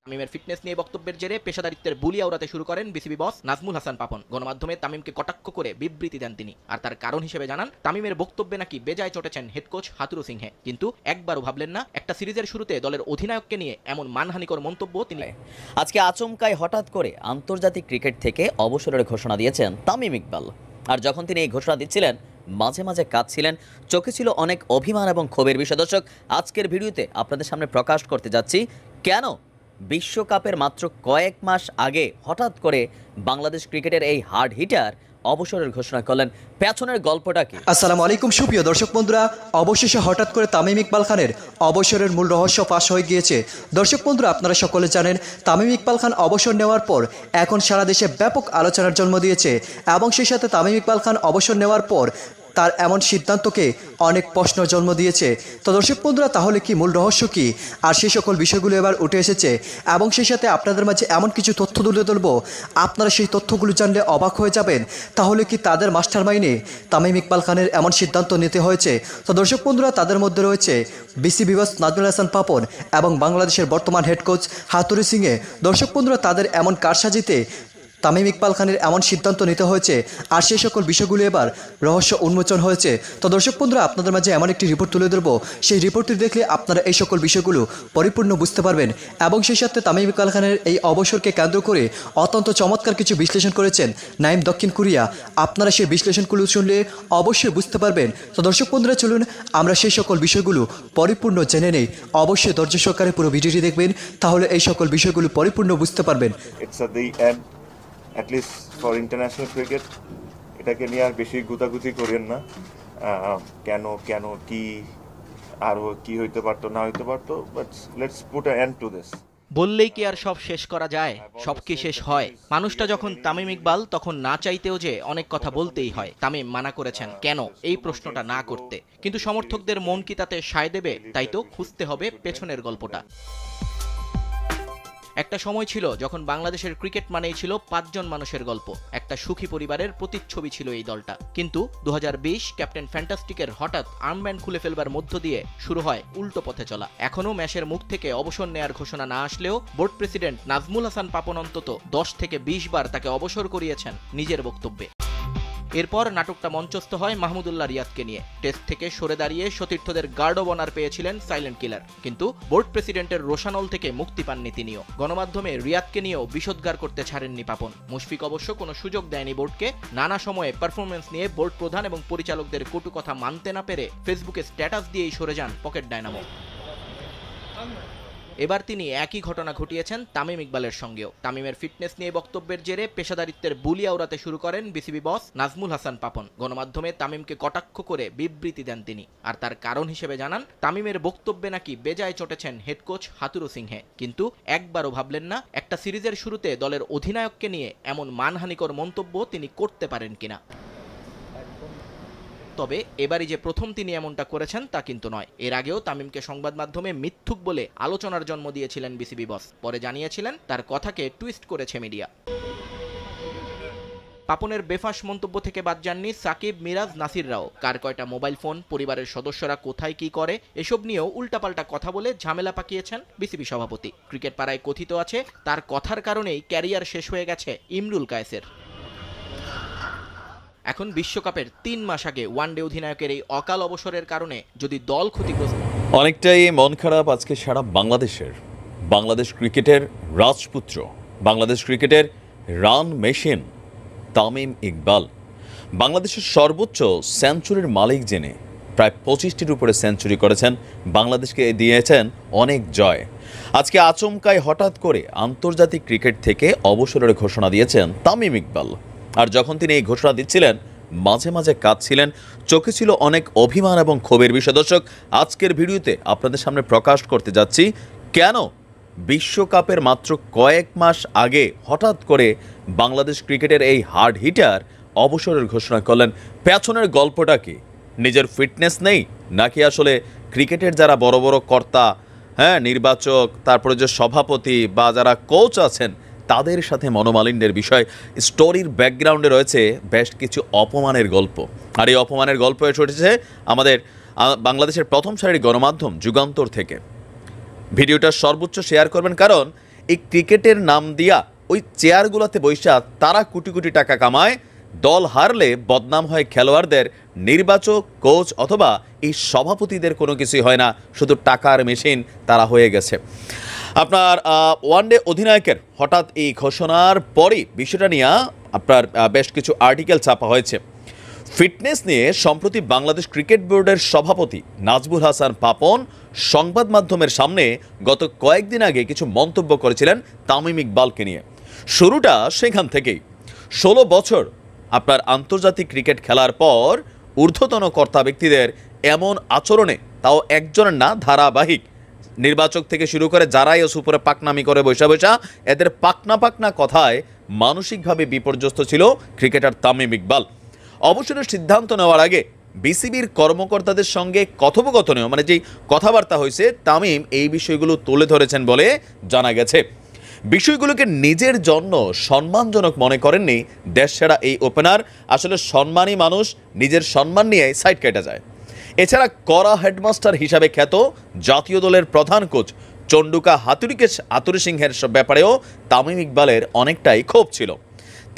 তামিমের ফিটনেস নিয়ে বক্তব্যের জেরে পেশাদারিত্বের বুলি আওড়াতে শুরু করেন বিসিবি বস নাজমুল হাসান পাপন। গণমাধ্যমে তামিমকে কটাক্ষ করে বিবৃতি দেন তিনি। আর তার কারণ হিসেবে জানান, তামিমের বক্তব্যে নাকি বেজায় চটেছেন হেড কোচ হাতুরু সিংহে, কিন্তু একবারও ভাবলেন না একটা সিরিজের শুরুতে দলের অধিনায়ককে নিয়ে এমন মানহানিকর মন্তব্য তিনি। আজকে আচমকাই হঠাৎ করে আন্তর্জাতিক ক্রিকেট থেকে অবসরের ঘোষণা দিয়েছেন তামিম ইকবাল। আর যখন তিনি এই ঘোষণা দিচ্ছিলেন, মাঝে মাঝে কাঁদছিলেন, চোখে ছিল অনেক অভিমান এবং ক্ষোভের বিষয়। দর্শক, আজকের ভিডিওতে আপনাদের সামনে প্রকাশ করতে যাচ্ছি কেন বিশ্বকাপের মাত্র কয়েক মাস আগে হঠাৎ করে বাংলাদেশ ক্রিকেটের এই হার্ড হিটার অবসরের ঘোষণা করলেন, পেছনের গল্পটা কি। আসসালামু আলাইকুম সুপ্রিয় দর্শক বন্ধুরা, অবশেষে হঠাৎ করে তামিম ইকবাল খানের অবসরের মূল রহস্য ফাঁস হয়ে গিয়েছে। দর্শক বন্ধুরা, আপনারা সকলে জানেন তামিম ইকবাল খান অবসর নেওয়ার পর এখন সারা দেশে ব্যাপক আলোচনার জন্ম দিয়েছে এবং সেই সাথে তামিম ইকবাল খান অবসর নেওয়ার পর তার এমন সিদ্ধান্তকে অনেক প্রশ্ন জন্ম দিয়েছে। তো দর্শক বন্ধুরা, তাহলে কি মূল রহস্য কি, আর সেই সকল বিষয়গুলো এবার উঠে এসেছে এবং সেই সাথে আপনাদের মাঝে এমন কিছু তথ্য তুলে ধরবো, আপনারা সেই তথ্যগুলো জানলে অবাক হয়ে যাবেন। তাহলে কি তাদের মাস্টার মাইন্ডে তামিম ইকবাল খানের এমন সিদ্ধান্ত নিতে হয়েছে? তো দর্শক বন্ধুরা, তাদের মধ্যে রয়েছে বিসিবি বস নাজমুল হাসান পাপন এবং বাংলাদেশের বর্তমান হেড কোচ হাতুরু সিংহে। দর্শক বন্ধুরা, তাদের এমন কারসাজিতে তামিম ইকবাল খানের এমন সিদ্ধান্ত নিতে হয়েছে, আর সেই সকল বিষয়গুলো এবার রহস্য উন্মোচন হয়েছে। তো দর্শক বন্ধুরা, আপনাদের মাঝে এমন একটি রিপোর্ট তুলে ধরবো, সেই রিপোর্টটি দেখলে আপনারা এই সকল বিষয়গুলো পরিপূর্ণ বুঝতে পারবেন। এবং সেই সাথে তামিম ইকবাল খানের এই অবসরকে কেন্দ্র করে অত্যন্ত চমৎকার কিছু বিশ্লেষণ করেছেন নাইম দক্ষিণ কোরিয়া। আপনারা সেই বিশ্লেষণগুলো শুনলে অবশ্যই বুঝতে পারবেন। তো দর্শক বন্ধুরা, চলুন আমরা সেই সকল বিষয়গুলো পরিপূর্ণ জেনে নেই। অবশ্যই ধৈর্য সহকারে পুরো ভিডিওটি দেখবেন, তাহলে এই সকল বিষয়গুলো পরিপূর্ণ বুঝতে পারবেন। At least for international cricket, এটাকে নিয়ে আর বেশি গুতাগুতি করেন না। কেন কেন কি আরও কি হইতে পারতো না হইতে পারতো, but let's put a end to this. বললেই কি আর সব শেষ করা যায়? সব কি শেষ হয়? মানুষটা যখন তামিম ইকবাল, তখন না চাইতেও যে অনেক কথা বলতেই হয়। তামিম মানা করেছেন কেন এই প্রশ্নটা না করতে, কিন্তু সমর্থকদের মন কি তাতে সায় দেবে? তাই তো খুঁজতে হবে পেছনের গল্পটা। একটা সময় ছিল যখন বাংলাদেশের ক্রিকেট মানেই ছিল 5 জন মানুষের গল্প, একটা সুখী পরিবারের প্রতিচ্ছবি ছিল এই দলটা। কিন্তু 2020 ক্যাপ্টেন ফ্যান্টাস্টিকের হঠাৎ আর্মব্যান্ড খুলে ফেলবার মধ্য দিয়ে শুরু হয় উল্টো পথে চলা। এখনও ম্যাচের মুখ থেকে অবসর নেয়ার ঘোষণা না আসলেও বোর্ড প্রেসিডেন্ট নাজমুল হাসান পাপন অন্তত 10 থেকে 20 বার তাকে অবসর করিয়েছেন নিজের বক্তব্যে। এরপর নাটকটা মঞ্চস্থ হয় মাহমুদুল্লাহ রিয়াদকে নিয়ে। টেস্ট থেকে সরে দাঁড়িয়ে সতীর্থদের গার্ড অব অনার পেয়েছিলেন সাইলেন্ট কিলার, কিন্তু বোর্ড প্রেসিডেন্টের রোশানল থেকে মুক্তি পাননি তিনিও। গণমাধ্যমে রিয়াদকে নিয়েও বিষোদ্গার করতে ছাড়েননি পাপন। মুশফিক অবশ্য কোনো সুযোগ দেয়নি বোর্ডকে। নানা সময়ে পারফরমেন্স নিয়ে বোর্ড প্রধান এবং পরিচালকদের কটু কথা মানতে না পেরে ফেসবুকে স্ট্যাটাস দিয়েই সরে যান পকেট ডায়নামো। এবার তিনি একই ঘটনা ঘটিয়েছেন তামিম ইকবালের সঙ্গেও। তামিমের ফিটনেস নিয়ে বক্তব্যের জেরে পেশাদারিত্বের বুলি আওড়াতে শুরু করেন বিসিবি বস নাজমুল হাসান পাপন। গণমাধ্যমে তামিমকে কটাক্ষ করে বিবৃতি দেন তিনি। আর তার কারণ হিসেবে জানান, তামিমের বক্তব্যে নাকি বেজায় চটেছেন হেড কোচ হাতুরু সিংহে, কিন্তু একবারও ভাবলেন না একটা সিরিজের শুরুতে দলের অধিনায়ককে নিয়ে এমন মানহানিকর মন্তব্য তিনি করতে পারেন কিনা। তবে এবারই যে প্রথম তিনি এমনটা করেছেন তা কিন্তু নয়। এর আগেও তামিমকে সংবাদ মাধ্যমে মিথ্যুক বলে আলোচনার জন্ম দিয়েছিলেন বিসিবি বস। পরে জানিয়েছিলেন তার কথাকে টুইস্ট করেছে মিডিয়া। পাপনের বেফাঁস মন্তব্য থেকে বাদ যাননি সাকিব, মিরাজ, নাসিররাও। কার কয়টা মোবাইল ফোন, পরিবারের সদস্যরা কোথায় কি করে, এসব নিয়েও উল্টাপাল্টা কথা বলে ঝামেলা পাকিয়েছেন বিসিবি সভাপতি। ক্রিকেট পাড়ায় কথিত আছে, তার কথার কারণেই ক্যারিয়ার শেষ হয়ে গেছে ইমরুল কায়েসের। এখন বিশ্বকাপের 3 মাস আগে ওয়ানডে অধিনায়কের এই অকাল অবসরের কারণে যদি দল ক্ষতিগ্রস্ত, অনেকটাই মন খারাপ আজকে সারা বাংলাদেশের। বাংলাদেশ ক্রিকেটের রাজপুত্র, বাংলাদেশ ক্রিকেটের রান মেশিন তামিম ইকবাল, বাংলাদেশের সর্বোচ্চ সেঞ্চুরির মালিক জেনে প্রায় 25টির উপরে সেঞ্চুরি করেছেন, বাংলাদেশকে দিয়েছেন অনেক জয়। আজকে আচমকাই হঠাৎ করে আন্তর্জাতিক ক্রিকেট থেকে অবসরের ঘোষণা দিয়েছেন তামিম ইকবাল। আর যখন তিনি এই ঘোষণা দিচ্ছিলেন, মাঝে মাঝে কাঁদছিলেন, চোখে ছিল অনেক অভিমান এবং ক্ষোভের বিষয়। দর্শক, আজকের ভিডিওতে আপনাদের সামনে প্রকাশ করতে যাচ্ছি কেন বিশ্বকাপের মাত্র কয়েক মাস আগে হঠাৎ করে বাংলাদেশ ক্রিকেটের এই হার্ড হিটার অবসরের ঘোষণা করলেন, পেছনের গল্পটা কি। নিজের ফিটনেস নেই, নাকি আসলে ক্রিকেটের যারা বড় বড় কর্তা, নির্বাচক, তারপরে যে সভাপতি বা যারা কোচ আছেন, তাদের সাথে মনোমালিন্যের বিষয়। স্টোরির ব্যাকগ্রাউন্ডে রয়েছে বেশ কিছু অপমানের গল্প। আর এই অপমানের গল্প এসে উঠেছে আমাদের বাংলাদেশের প্রথম সারির গণমাধ্যম যুগান্তর থেকে। ভিডিওটা সর্বোচ্চ শেয়ার করবেন, কারণ এই ক্রিকেটের নাম দিয়া ওই চেয়ারগুলোতে বৈশা তারা কোটি কোটি টাকা কামায়, দল হারলে বদনাম হয় খেলোয়াড়দের, নির্বাচক, কোচ অথবা এই সভাপতিদের কোনো কিছুই হয় না, শুধু টাকার মেশিন তারা হয়ে গেছে। আপনার ওয়ানডে অধিনায়কের হঠাৎ এই ঘোষণার পরই বিষয়টা নিয়ে আপনার বেশ কিছু আর্টিকেল ছাপা হয়েছে। ফিটনেস নিয়ে সম্প্রতি বাংলাদেশ ক্রিকেট বোর্ডের সভাপতি নাজমুল হাসান পাপন সংবাদ মাধ্যমের সামনে গত কয়েকদিন আগে কিছু মন্তব্য করেছিলেন তামিম ইকবালকে নিয়ে। শুরুটা সেখান থেকেই। 16 বছর আপনার আন্তর্জাতিক ক্রিকেট খেলার পর ঊর্ধ্বতন কর্তা ব্যক্তিদের এমন আচরণে, তাও একজনের না, ধারাবাহিক, নির্বাচক থেকে শুরু করে যারাই উপরে পাকনামি করে বৈশা বৈশা, এদের পাকনা কথায় মানসিকভাবে বিপর্যস্ত ছিল ক্রিকেটার তামিম ইকবাল। অবসরের সিদ্ধান্ত নেওয়ার আগে বিসিবির কর্মকর্তাদের সঙ্গে কথোপকথনেও মানে যেই কথাবার্তা হয়েছে, তামিম এই বিষয়গুলো তুলে ধরেছেন বলে জানা গেছে। বিষয়গুলোকে নিজের জন্য সম্মানজনক মনে করেননি দেশসেরা এই ওপেনার। আসলে সম্মানী মানুষ নিজের সম্মান নিয়ে সাইড কেটে যায়। এছাড়া কড়া হেডমাস্টার হিসাবে খ্যাত জাতীয় দলের প্রধান কোচ চন্ডুকা হাতুরি সিংহের ব্যাপারেও তামিম ইকবালের অনেকটাই ক্ষোভ ছিল।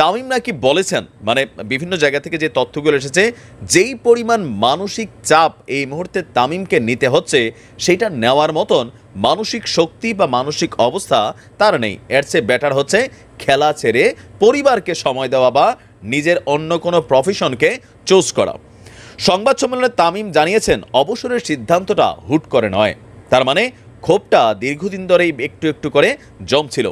তামিম নাকি বলেছেন, মানে বিভিন্ন জায়গা থেকে যে তথ্যগুলো এসেছে, যেই পরিমাণ মানসিক চাপ এই মুহূর্তে তামিমকে নিতে হচ্ছে, সেটা নেওয়ার মতন মানসিক শক্তি বা মানসিক অবস্থা তার নেই। এর চেয়ে বেটার হচ্ছে খেলা ছেড়ে পরিবারকে সময় দেওয়া বা নিজের অন্য কোনো প্রফেশনকে চুজ করা। সংবাদ সম্মেলনে তামিম জানিয়েছেন, অবসরের সিদ্ধান্তটা হুট করে নয়। তার মানে ক্ষোভটা দীর্ঘদিন ধরেই একটু একটু করে জমছিল।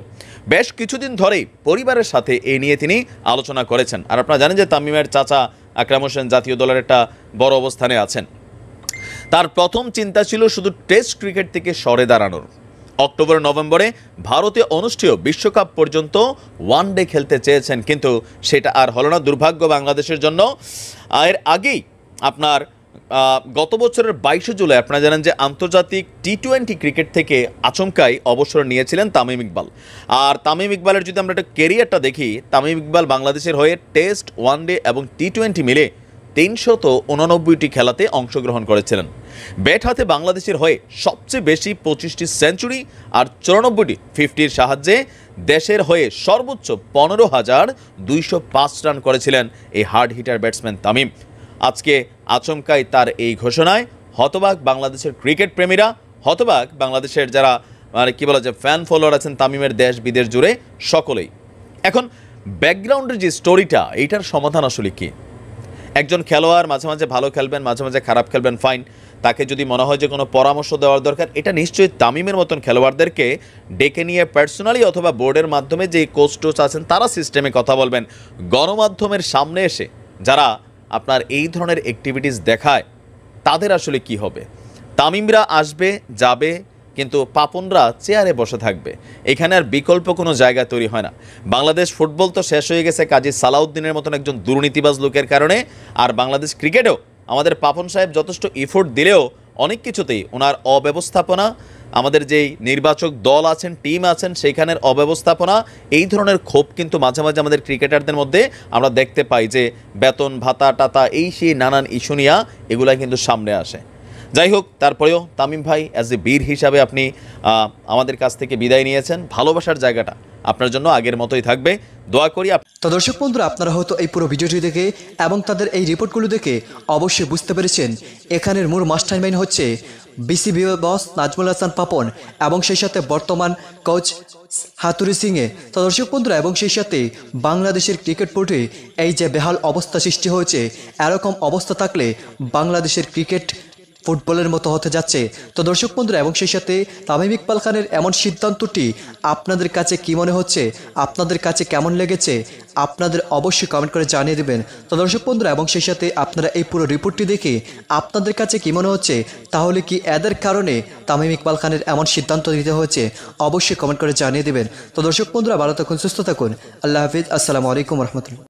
বেশ কিছুদিন ধরেই পরিবারের সাথে এই নিয়ে তিনি আলোচনা করেছেন। আর আপনারা জানেন যে তামিমের চাচা আকরাম হোসেন জাতীয় দলের একটা বড় অবস্থানে আছেন। তার প্রথম চিন্তা ছিল শুধু টেস্ট ক্রিকেট থেকে সরে দাঁড়ানোর। অক্টোবর নভেম্বরে ভারতে অনুষ্ঠেয় বিশ্বকাপ পর্যন্ত ওয়ানডে খেলতে চেয়েছেন, কিন্তু সেটা আর হলো না, দুর্ভাগ্য বাংলাদেশের জন্য। এর আগেই আপনার গত বছরের 22 জুলাই আপনারা জানেন যে আন্তর্জাতিক টি-20 ক্রিকেট থেকে আচমকাই অবসর নিয়েছিলেন তামিম ইকবাল। আর তামিম ইকবালের যদি আমরা একটা ক্যারিয়ারটা দেখি, তামিম ইকবাল বাংলাদেশের হয়ে টেস্ট, ওয়ানডে এবং টি-20 মিলে 389টি খেলাতে অংশগ্রহণ করেছিলেন। ব্যাট হাতে বাংলাদেশের হয়ে সবচেয়ে বেশি 25টি সেঞ্চুরি আর 94টি 50-র সাহায্যে দেশের হয়ে সর্বোচ্চ 15,205 রান করেছিলেন এই হার্ড হিটার ব্যাটসম্যান তামিম। আজকে আচমকাই তার এই ঘোষণায় হতবাক বাংলাদেশের ক্রিকেট প্রেমীরা, হতবাক বাংলাদেশের যারা মানে কি বলা যায় ফ্যান ফলোয়ার আছেন তামিমের দেশ বিদেশ জুড়ে, সকলেই। এখন ব্যাকগ্রাউন্ডের যে স্টোরিটা, এইটার সমাধান আসলে কি? একজন খেলোয়াড় মাঝে মাঝে ভালো খেলবেন, মাঝে মাঝে খারাপ খেলবেন, ফাইন। তাকে যদি মনে হয় যে কোনো পরামর্শ দেওয়ার দরকার, এটা নিশ্চয়ই তামিমের মতন খেলোয়াড়দেরকে ডেকে নিয়ে পার্সোনালি অথবা বোর্ডের মাধ্যমে যে কোচ টোচ আছেন তারা সিস্টেমে কথা বলবেন। গণমাধ্যমের সামনে এসে যারা আপনার এই ধরনের অ্যাক্টিভিটিস দেখায় তাদের আসলে কি হবে? তামিমরা আসবে যাবে, কিন্তু পাপনরা চেয়ারে বসে থাকবে। এখানে আর বিকল্প কোনো জায়গা তৈরি হয় না। বাংলাদেশ ফুটবল তো শেষ হয়ে গেছে কাজী সালাউদ্দিনের মতন একজন দুর্নীতিবাজ লোকের কারণে। আর বাংলাদেশ ক্রিকেটেও আমাদের পাপন সাহেব যথেষ্ট এফোর্ট দিলেও অনেক কিছুতেই ওনার অব্যবস্থাপনা, আমাদের যেই নির্বাচক দল আছেন, টিম আছেন, সেইখানের অব্যবস্থাপনা, এই ধরনের ক্ষোভ কিন্তু মাঝে মাঝে আমাদের ক্রিকেটারদের মধ্যে আমরা দেখতে পাই যে বেতন ভাতা টাতা এই সেই নানান ইস্যু নিয়ে এগুলা কিন্তু সামনে আসে। যাই হোক, তারপরেও তামিম ভাই অ্যাজ এ বীর হিসাবে আপনি আমাদের কাছ থেকে বিদায় নিয়েছেন। ভালোবাসার জায়গাটা আপনার জন্য আগের মতোই থাকবে, দোয়া করি। তো দর্শক বন্ধুরা, আপনারা হয়তো এই পুরো ভিডিওটি দেখে এবং তাদের এই রিপোর্টগুলো দেখে অবশ্যই বুঝতে পেরেছেন এখানের মূল মাস্টারমাইন্ড হচ্ছে বিসিবি বস নাজমুল হাসান পাপন এবং সেই সাথে বর্তমান কোচ হাতুরি সিংয়ে। তো দর্শক বন্ধুরা, এবং সেই সাথে বাংলাদেশের ক্রিকেট বোর্ডে এই যে বেহাল অবস্থা সৃষ্টি হয়েছে, এরকম অবস্থা থাকলে বাংলাদেশের ক্রিকেট ফুটবলের মতো হতে যাচ্ছে। তো দর্শক বন্ধুরা, এবং সেই সাথে তামিম ইকবাল খানের এমন সিদ্ধান্তটি আপনাদের কাছে কি মনে হচ্ছে, আপনাদের কাছে কেমন লেগেছে, আপনাদের অবশ্যই কমেন্ট করে জানিয়ে দেবেন। তো দর্শক বন্ধুরা, এবং সেই সাথে আপনারা এই পুরো রিপোর্টটি দেখে আপনাদের কাছে কি মনে হচ্ছে, তাহলে কি এদের কারণে তামিম ইকবাল খানের এমন সিদ্ধান্ত নিতে হয়েছে, অবশ্যই কমেন্ট করে জানিয়ে দেবেন। তো দর্শক বন্ধুরা, ভালো থাকুন, সুস্থ থাকুন, আল্লাহ হাফিজ, আসসালামু আলাইকুম রহমতুল্লাহ।